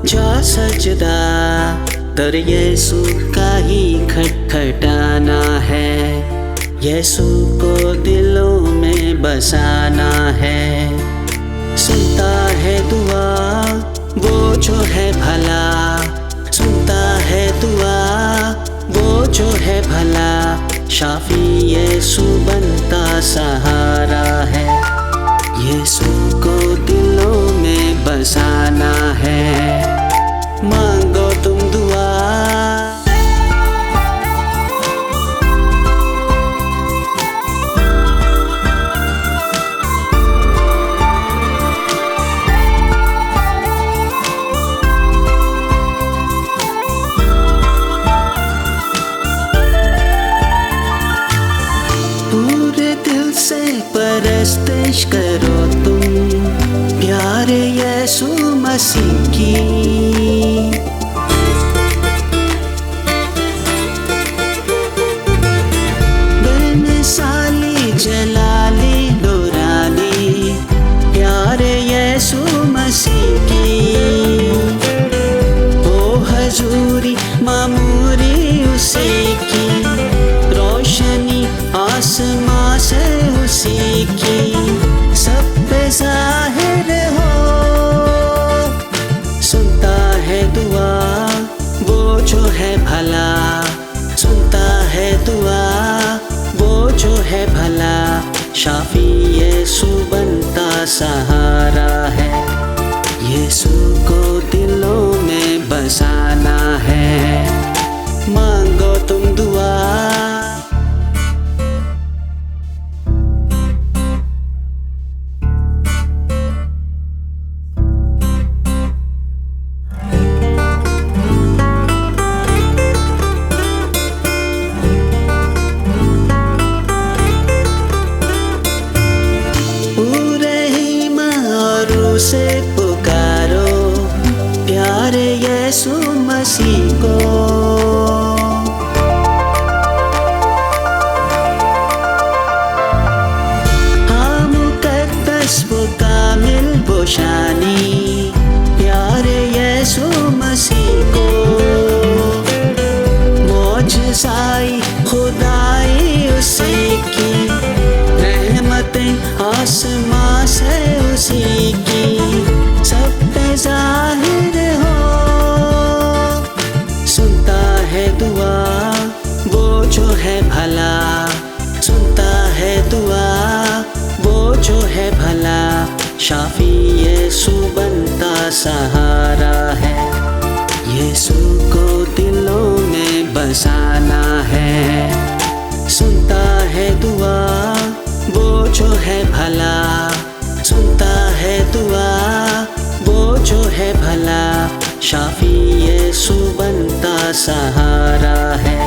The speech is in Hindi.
जा सजदा दर यीशु का ही खटखटाना है। यीशु को दिलों में बसाना है। सुनता है दुआ वो जो है भला, सुनता है दुआ वो जो है भला। शाफी यीशु बनता सहारा है। यीशु को दिलों में बसाना है। मांगो तुम दुआ। पूरे दिल से परस्तिश करो तुम प्यारे यीशु मसीह की। बेमिसाली जलाली नूरानी प्यारे यीशु मसीह की। ओ हजूरी मामूरी उसी की, रोशनी आसमां से उसी की। सब पे जाहिर हो, सुनता है दुआ वो जो है भला, सुनता है दुआ वो जो है भला। शाफी यीशु बनता सहारा है। यीशु को दिलों में बसाना है। मांगो तुम दुआ। से पुकारो प्यारे यीशु मसीह को। हाँ मुकद्दस वो कामिल वो शानी प्यारे यीशु मसीह को। मौजज़ाई खुदाई उसी की, रहमतें आसमां से उसी की। सब पे जाहिर हो, सुनता है दुआ वो जो है भला, सुनता है दुआ वो जो है भला। शाफी यीशु बनता सहारा है। यीशु को दिलों में बसाना है। सुनता है दुआ वो जो है भला, सुनता है दुआ वो जो है भला। शाफी यीशु बनता सहारा है।